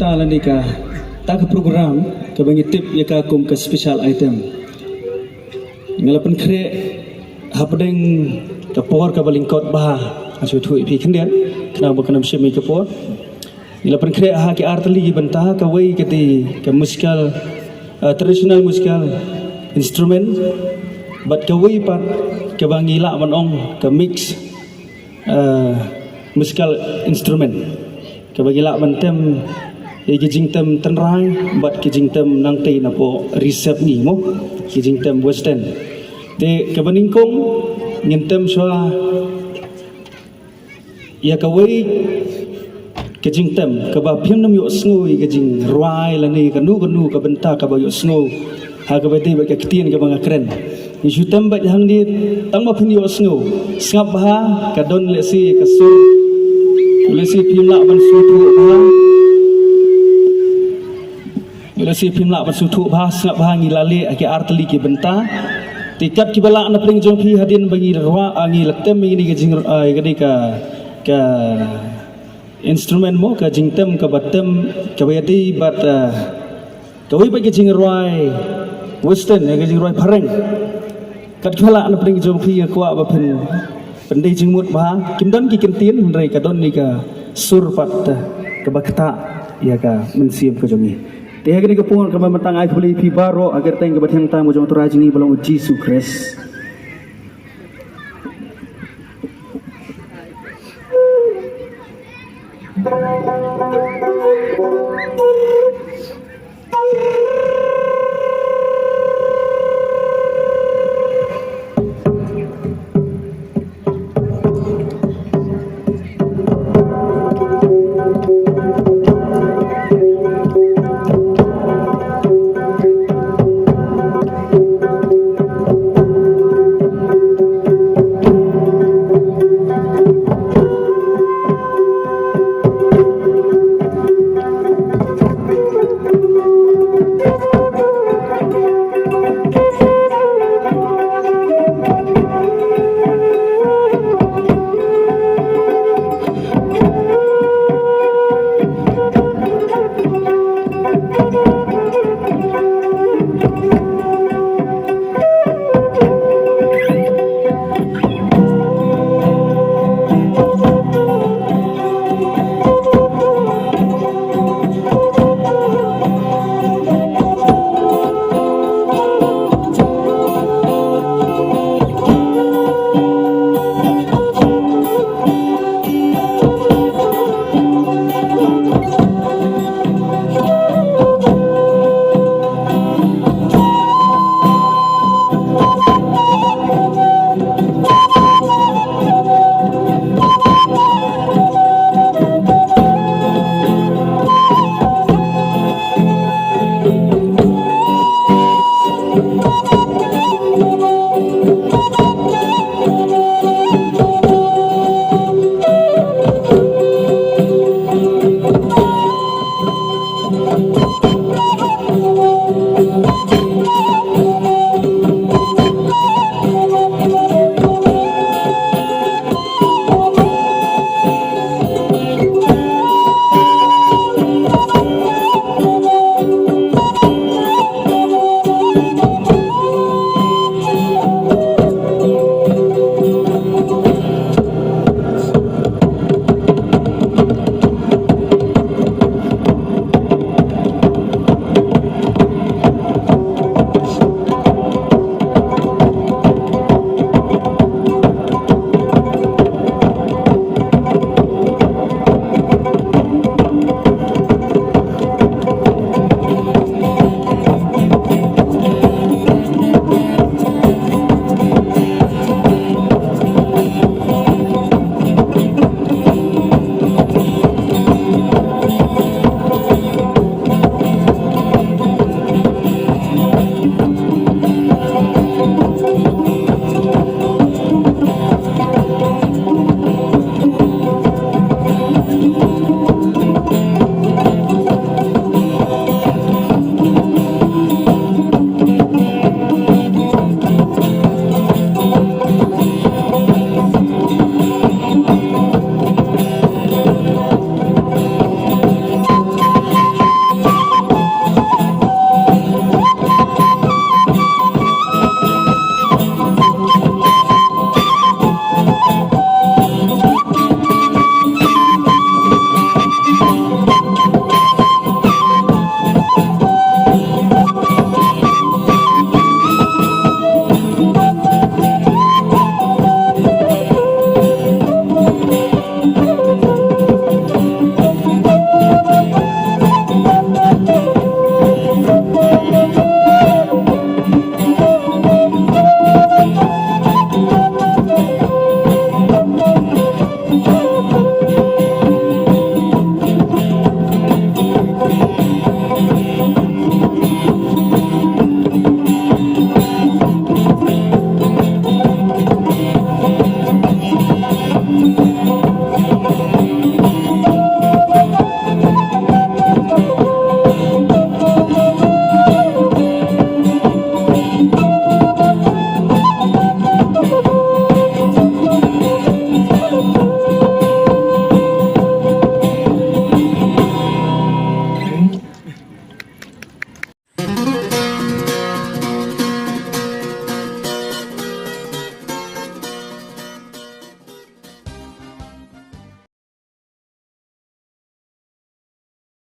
benta la nika ta ke program ke bangi tip ya ka kum ke special item ngalapan kre hapdeng ke por ke balingkot bah asu thui pi kendian kena bukan shimi ke por ngalapan kre ha ke artli benta ka wei ke ti ke muskal traditional muskal instrument bat ke wei pat ke bangi la manong ke mix muskal instrument ke bagi la bantem ke jingtem tenrai bat ke jingtem nang tei na po resep ni mo ke jingtem western te ke baningkong ngentem swa ya ka wei ke jingtem ke ba phim nam yo snoi ke jing rai la ni ka nu ka benta ka ba yo sno ha ka ba te ba ke tien ke bang kren ni jutem ba hang di tang ba phim yo sno ngap ha ka don le si ka sur le si phim la ban su thu ha le si phim la ban su thu ha ngap ha ngi la le ke artli ke benta tikat ki bala na pring jong phi hadin bagi rawa angi laktem ni ke jing ga di ka instrument mo ka jingtem ka batem ka bayati bat ka wi bagi jing roi western ka jing roi phareng kat khala na pring jong phi kwa ba phen pendai jing mut ba kim don ki kin tien rei ka don ni ka sur pat ka bakta ya ka mensiam ka jongi te ha ni ka pon ka matang ai khuli phi baro agar teng ka bathang ta mo jong to rajini balong Jesus Christ